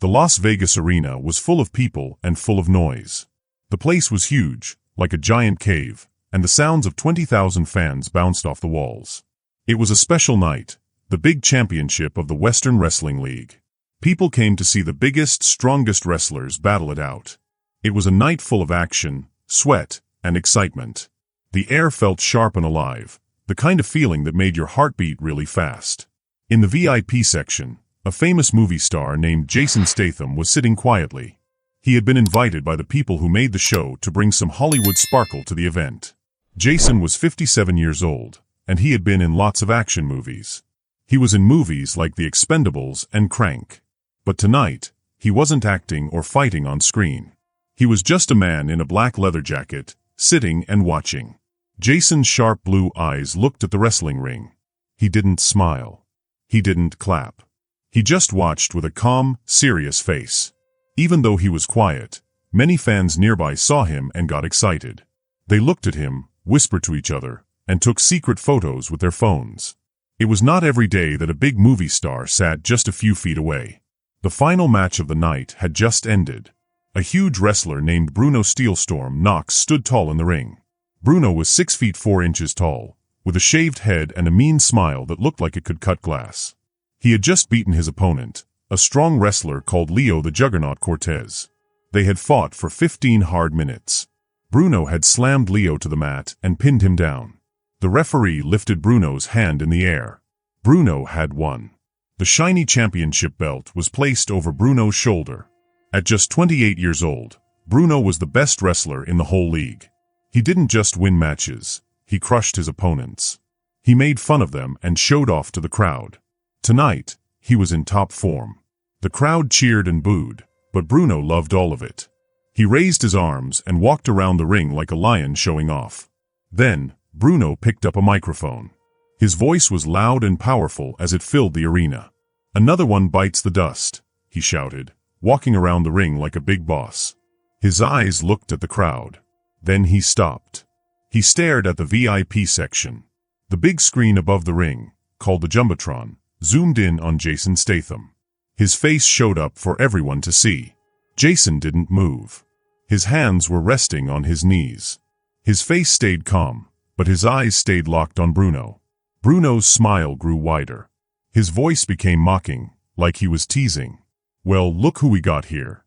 The Las Vegas arena was full of people and full of noise. The place was huge, like a giant cave, and the sounds of 20,000 fans bounced off the walls. It was a special night, the big championship of the Western Wrestling League. People came to see the biggest, strongest wrestlers battle it out. It was a night full of action, sweat, and excitement. The air felt sharp and alive, the kind of feeling that made your heart beat really fast. In the VIP section, a famous movie star named Jason Statham was sitting quietly. He had been invited by the people who made the show to bring some Hollywood sparkle to the event. Jason was 57 years old, and he had been in lots of action movies. He was in movies like The Expendables and Crank. But tonight, he wasn't acting or fighting on screen. He was just a man in a black leather jacket, sitting and watching. Jason's sharp blue eyes looked at the wrestling ring. He didn't smile. He didn't clap. He just watched with a calm, serious face. Even though he was quiet, many fans nearby saw him and got excited. They looked at him, whispered to each other, and took secret photos with their phones. It was not every day that a big movie star sat just a few feet away. The final match of the night had just ended. A huge wrestler named Bruno Steelstorm Knox stood tall in the ring. Bruno was 6 feet 4 inches tall, with a shaved head and a mean smile that looked like it could cut glass. He had just beaten his opponent, a strong wrestler called Leo the Juggernaut Cortez. They had fought for 15 hard minutes. Bruno had slammed Leo to the mat and pinned him down. The referee lifted Bruno's hand in the air. Bruno had won. The shiny championship belt was placed over Bruno's shoulder. At just 28 years old, Bruno was the best wrestler in the whole league. He didn't just win matches, he crushed his opponents. He made fun of them and showed off to the crowd. Tonight, he was in top form. The crowd cheered and booed, but Bruno loved all of it. He raised his arms and walked around the ring like a lion showing off. Then, Bruno picked up a microphone. His voice was loud and powerful as it filled the arena. "Another one bites the dust," he shouted, walking around the ring like a big boss. His eyes looked at the crowd. Then he stopped. He stared at the VIP section. The big screen above the ring, called the Jumbotron, zoomed in on Jason Statham. His face showed up for everyone to see. Jason didn't move. His hands were resting on his knees. His face stayed calm, but his eyes stayed locked on Bruno. Bruno's smile grew wider. His voice became mocking, like he was teasing. "Well, look who we got here."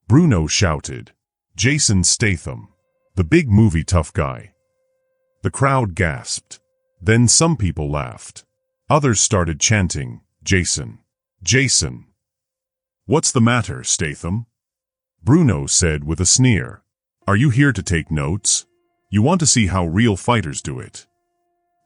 Bruno shouted. "Jason Statham, the big movie tough guy." The crowd gasped. Then some people laughed. Others started chanting, "Jason, Jason." "What's the matter, Statham?" Bruno said with a sneer. "Are you here to take notes? You want to see how real fighters do it?"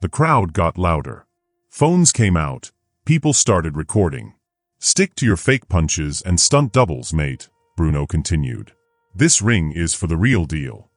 The crowd got louder. Phones came out. People started recording. "Stick to your fake punches and stunt doubles, mate," Bruno continued. "This ring is for the real deal."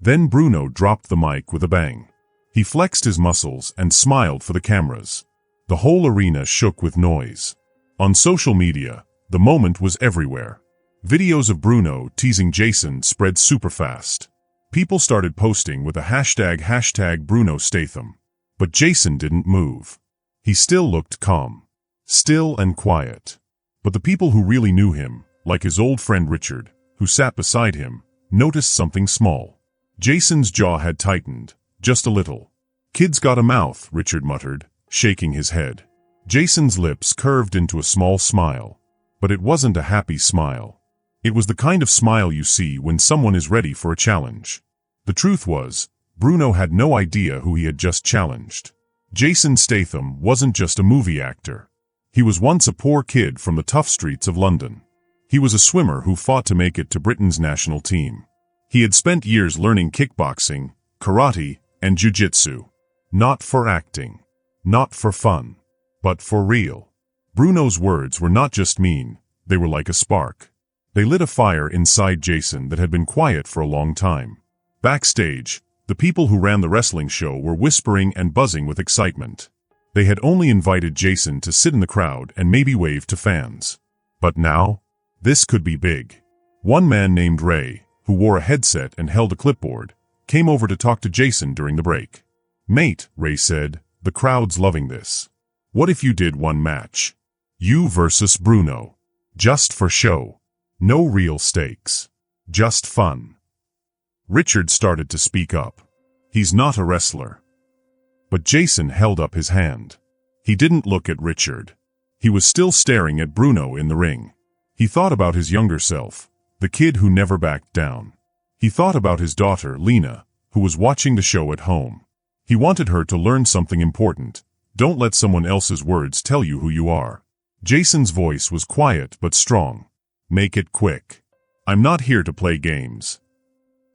Then Bruno dropped the mic with a bang. He flexed his muscles and smiled for the cameras. The whole arena shook with noise. On social media, the moment was everywhere. Videos of Bruno teasing Jason spread super fast. People started posting with the hashtag Bruno Statham. But Jason didn't move. He still looked calm. Still and quiet. But the people who really knew him, like his old friend Richard, who sat beside him, noticed something small. Jason's jaw had tightened, just a little. "Kid's got a mouth," Richard muttered, shaking his head. Jason's lips curved into a small smile. But it wasn't a happy smile. It was the kind of smile you see when someone is ready for a challenge. The truth was, Bruno had no idea who he had just challenged. Jason Statham wasn't just a movie actor. He was once a poor kid from the tough streets of London. He was a swimmer who fought to make it to Britain's national team. He had spent years learning kickboxing, karate, and jiu-jitsu. Not for acting. Not for fun. But for real. Bruno's words were not just mean, they were like a spark. They lit a fire inside Jason that had been quiet for a long time. Backstage, the people who ran the wrestling show were whispering and buzzing with excitement. They had only invited Jason to sit in the crowd and maybe wave to fans. But now, this could be big. One man named Ray, who wore a headset and held a clipboard, came over to talk to Jason during the break. "Mate," Ray said, "the crowd's loving this. What if you did one match? You versus Bruno. Just for show. No real stakes. Just fun. Richard started to speak up. He's not a wrestler. But Jason held up his hand. He didn't look at Richard. He was still staring at Bruno in the ring. He thought about his younger self, the kid who never backed down. He thought about his daughter, Lena, who was watching the show at home. He wanted her to learn something important. Don't let someone else's words tell you who you are. Jason's voice was quiet but strong. Make it quick. I'm not here to play games.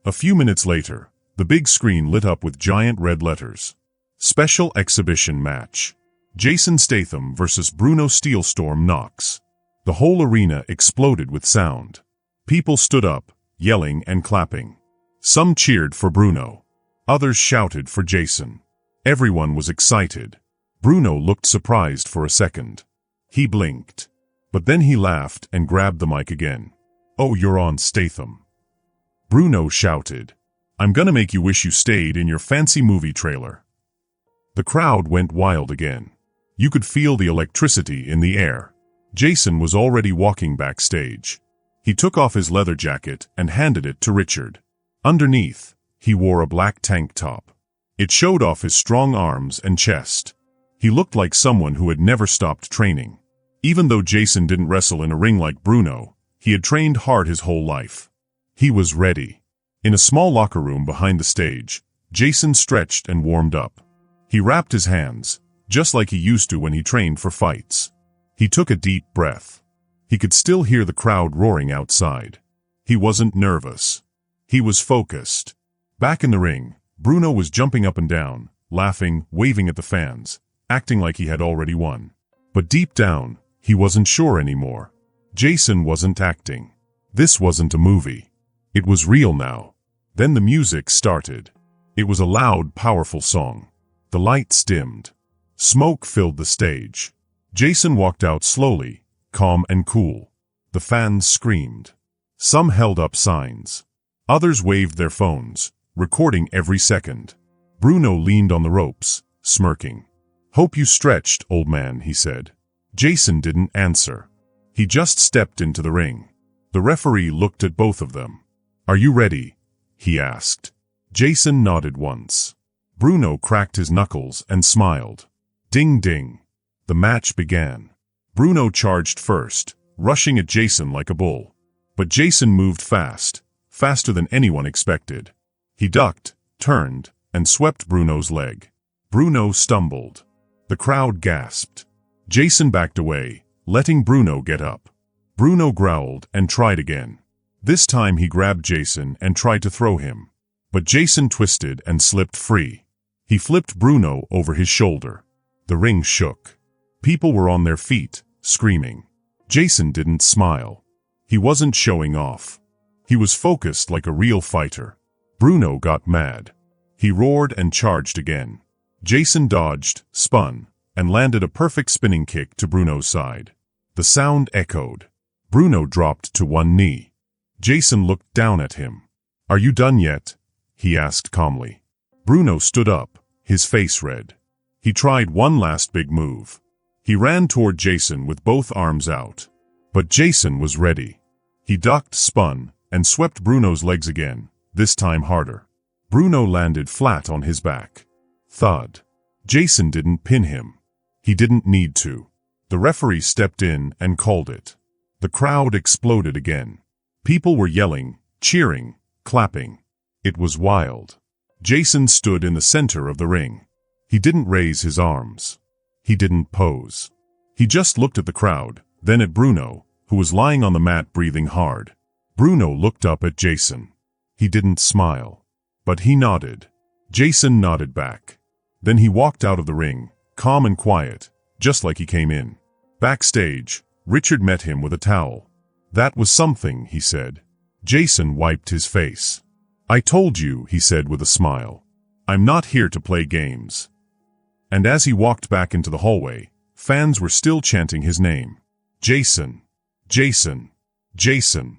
A few minutes later, the big screen lit up with giant red letters. Special exhibition match. Jason Statham versus Bruno Steelstorm Knox. The whole arena exploded with sound. People stood up, yelling and clapping. Some cheered for Bruno. Others shouted for Jason. Everyone was excited. Bruno looked surprised for a second. He blinked. But then he laughed and grabbed the mic again. "Oh, you're on, Statham." Bruno shouted. "I'm gonna make you wish you stayed in your fancy movie trailer." The crowd went wild again. You could feel the electricity in the air. Jason was already walking backstage. He took off his leather jacket and handed it to Richard. Underneath, he wore a black tank top. It showed off his strong arms and chest. He looked like someone who had never stopped training. Even though Jason didn't wrestle in a ring like Bruno, he had trained hard his whole life. He was ready. In a small locker room behind the stage, Jason stretched and warmed up. He wrapped his hands, just like he used to when he trained for fights. He took a deep breath. He could still hear the crowd roaring outside. He wasn't nervous. He was focused. Back in the ring, Bruno was jumping up and down, laughing, waving at the fans, acting like he had already won. But deep down, he wasn't sure anymore. Jason wasn't acting. This wasn't a movie. It was real now. Then the music started. It was a loud, powerful song. The lights dimmed. Smoke filled the stage. Jason walked out slowly, calm and cool. The fans screamed. Some held up signs. Others waved their phones, recording every second. Bruno leaned on the ropes, smirking. "Hope you stretched, old man," he said. Jason didn't answer. He just stepped into the ring. The referee looked at both of them. "Are you ready?" he asked. Jason nodded once. Bruno cracked his knuckles and smiled. Ding ding. The match began. Bruno charged first, rushing at Jason like a bull. But Jason moved fast, faster than anyone expected. He ducked, turned, and swept Bruno's leg. Bruno stumbled. The crowd gasped. Jason backed away, letting Bruno get up. Bruno growled and tried again. This time he grabbed Jason and tried to throw him. But Jason twisted and slipped free. He flipped Bruno over his shoulder. The ring shook. People were on their feet, screaming. Jason didn't smile. He wasn't showing off. He was focused like a real fighter. Bruno got mad. He roared and charged again. Jason dodged, spun, and landed a perfect spinning kick to Bruno's side. The sound echoed. Bruno dropped to one knee. Jason looked down at him. "Are you done yet?" he asked calmly. Bruno stood up, his face red. He tried one last big move. He ran toward Jason with both arms out. But Jason was ready. He ducked, spun, and swept Bruno's legs again, this time harder. Bruno landed flat on his back. Thud. Jason didn't pin him. He didn't need to. The referee stepped in and called it. The crowd exploded again. People were yelling, cheering, clapping. It was wild. Jason stood in the center of the ring. He didn't raise his arms. He didn't pose. He just looked at the crowd, then at Bruno, who was lying on the mat breathing hard. Bruno looked up at Jason. He didn't smile. But he nodded. Jason nodded back. Then he walked out of the ring, calm and quiet, just like he came in. Backstage, Richard met him with a towel. "That was something," he said. Jason wiped his face. "I told you," he said with a smile. "I'm not here to play games." And as he walked back into the hallway, fans were still chanting his name. Jason. Jason. Jason.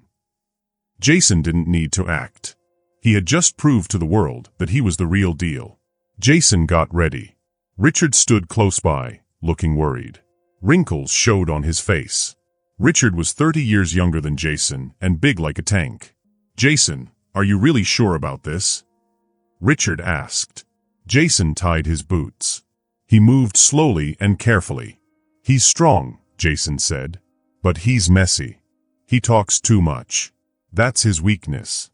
Jason didn't need to act. He had just proved to the world that he was the real deal. Jason got ready. Richard stood close by, looking worried. Wrinkles showed on his face. Richard was 30 years younger than Jason and big like a tank. "Jason, are you really sure about this?" Richard asked. Jason tied his boots. He moved slowly and carefully. "He's strong," Jason said. "But he's messy. He talks too much. That's his weakness."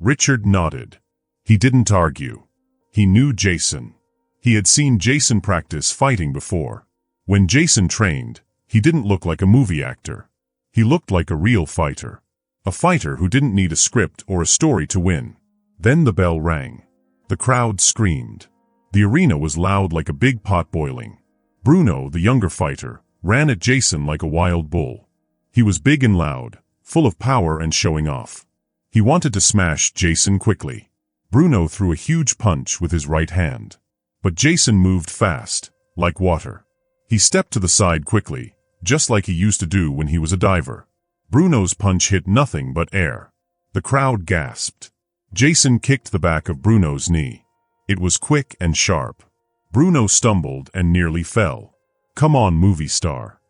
Richard nodded. He didn't argue. He knew Jason. He had seen Jason practice fighting before. When Jason trained, he didn't look like a movie actor. He looked like a real fighter. A fighter who didn't need a script or a story to win. Then the bell rang. The crowd screamed. The arena was loud like a big pot boiling. Bruno, the younger fighter, ran at Jason like a wild bull. He was big and loud, full of power and showing off. He wanted to smash Jason quickly. Bruno threw a huge punch with his right hand. But Jason moved fast, like water. He stepped to the side quickly, just like he used to do when he was a diver. Bruno's punch hit nothing but air. The crowd gasped. Jason kicked the back of Bruno's knee. It was quick and sharp. Bruno stumbled and nearly fell. "Come on, movie star,"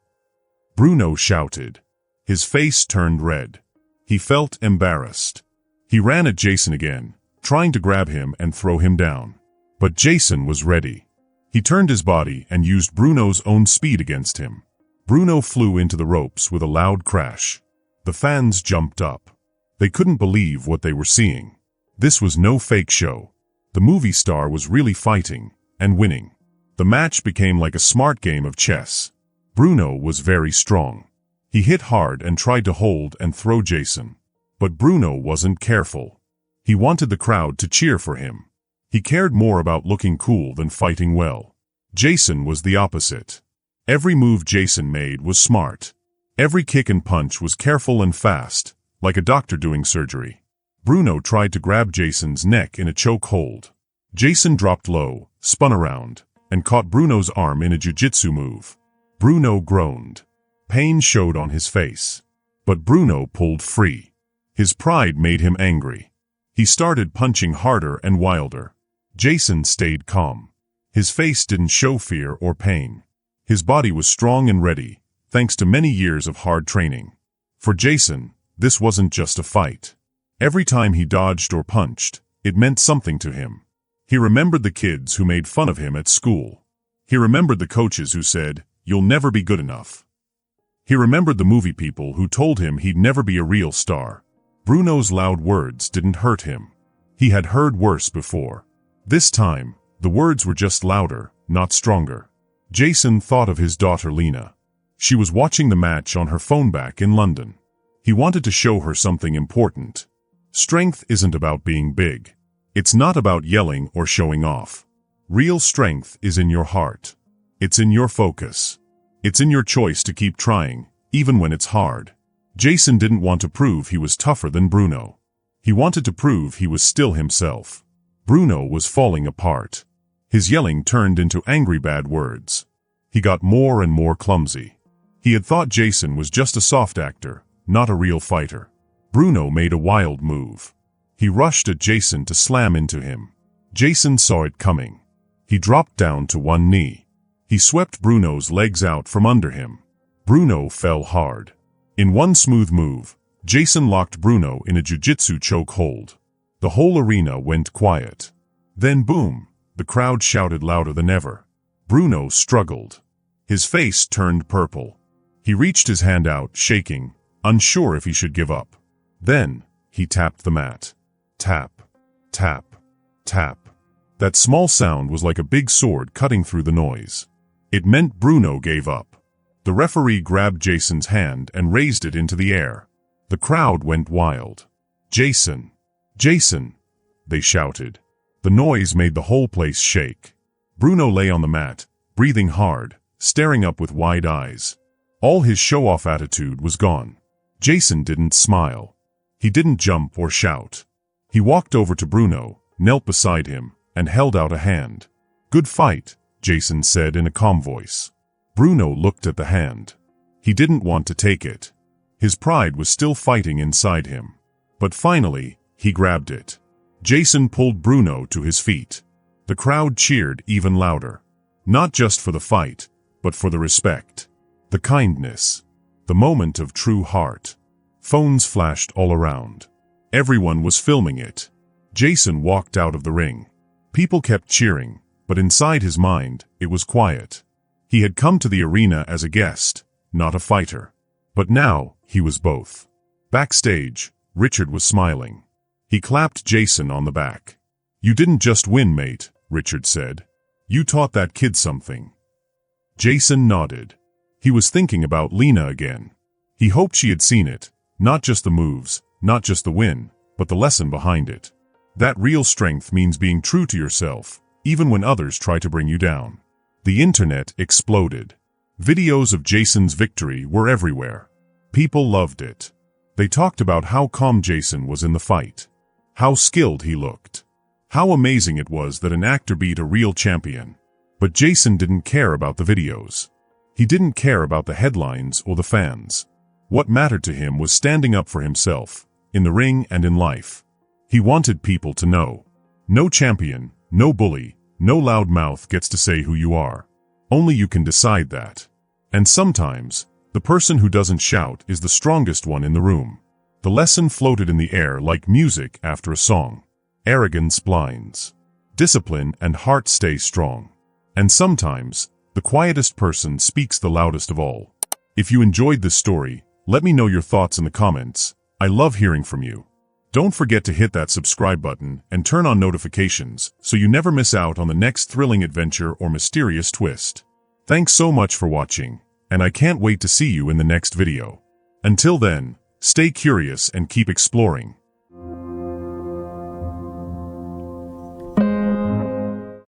Bruno shouted. His face turned red. He felt embarrassed. He ran at Jason again, trying to grab him and throw him down. But Jason was ready. He turned his body and used Bruno's own speed against him. Bruno flew into the ropes with a loud crash. The fans jumped up. They couldn't believe what they were seeing. This was no fake show. The movie star was really fighting and winning. The match became like a smart game of chess. Bruno was very strong. He hit hard and tried to hold and throw Jason. But Bruno wasn't careful. He wanted the crowd to cheer for him. He cared more about looking cool than fighting well. Jason was the opposite. Every move Jason made was smart. Every kick and punch was careful and fast, like a doctor doing surgery. Bruno tried to grab Jason's neck in a choke hold. Jason dropped low, spun around, and caught Bruno's arm in a jiu-jitsu move. Bruno groaned. Pain showed on his face. But Bruno pulled free. His pride made him angry. He started punching harder and wilder. Jason stayed calm. His face didn't show fear or pain. His body was strong and ready, thanks to many years of hard training. For Jason, this wasn't just a fight. Every time he dodged or punched, it meant something to him. He remembered the kids who made fun of him at school. He remembered the coaches who said, "You'll never be good enough." He remembered the movie people who told him he'd never be a real star. Bruno's loud words didn't hurt him. He had heard worse before. This time, the words were just louder, not stronger. Jason thought of his daughter Lena. She was watching the match on her phone back in London. He wanted to show her something important. Strength isn't about being big. It's not about yelling or showing off. Real strength is in your heart. It's in your focus. It's in your choice to keep trying, even when it's hard. Jason didn't want to prove he was tougher than Bruno. He wanted to prove he was still himself. Bruno was falling apart. His yelling turned into angry bad words. He got more and more clumsy. He had thought Jason was just a soft actor, not a real fighter. Bruno made a wild move. He rushed at Jason to slam into him. Jason saw it coming. He dropped down to one knee. He swept Bruno's legs out from under him. Bruno fell hard. In one smooth move, Jason locked Bruno in a jiu-jitsu choke hold. The whole arena went quiet. Then boom, the crowd shouted louder than ever. Bruno struggled. His face turned purple. He reached his hand out, shaking, unsure if he should give up. Then, he tapped the mat. Tap, tap, tap. That small sound was like a big sword cutting through the noise. It meant Bruno gave up. The referee grabbed Jason's hand and raised it into the air. The crowd went wild. "Jason! Jason!" they shouted. The noise made the whole place shake. Bruno lay on the mat, breathing hard, staring up with wide eyes. All his show-off attitude was gone. Jason didn't smile. He didn't jump or shout. He walked over to Bruno, knelt beside him, and held out a hand. "Good fight," Jason said in a calm voice. Bruno looked at the hand. He didn't want to take it. His pride was still fighting inside him. But finally, he grabbed it. Jason pulled Bruno to his feet. The crowd cheered even louder. Not just for the fight, but for the respect. The kindness. The moment of true heart. Phones flashed all around. Everyone was filming it. Jason walked out of the ring. People kept cheering, but inside his mind, it was quiet. He had come to the arena as a guest, not a fighter. But now, he was both. Backstage, Richard was smiling. He clapped Jason on the back. "You didn't just win, mate," Richard said. "You taught that kid something." Jason nodded. He was thinking about Lena again. He hoped she had seen it, not just the moves, not just the win, but the lesson behind it. That real strength means being true to yourself, even when others try to bring you down. The internet exploded. Videos of Jason's victory were everywhere. People loved it. They talked about how calm Jason was in the fight, how skilled he looked, how amazing it was that an actor beat a real champion. But Jason didn't care about the videos. He didn't care about the headlines or the fans. What mattered to him was standing up for himself, in the ring and in life. He wanted people to know. No champion, no bully, no loud mouth gets to say who you are. Only you can decide that. And sometimes, the person who doesn't shout is the strongest one in the room. The lesson floated in the air like music after a song. Arrogance blinds. Discipline and heart stay strong. And sometimes, the quietest person speaks the loudest of all. If you enjoyed this story, let me know your thoughts in the comments. I love hearing from you. Don't forget to hit that subscribe button and turn on notifications so you never miss out on the next thrilling adventure or mysterious twist. Thanks so much for watching, and I can't wait to see you in the next video. Until then, stay curious and keep exploring.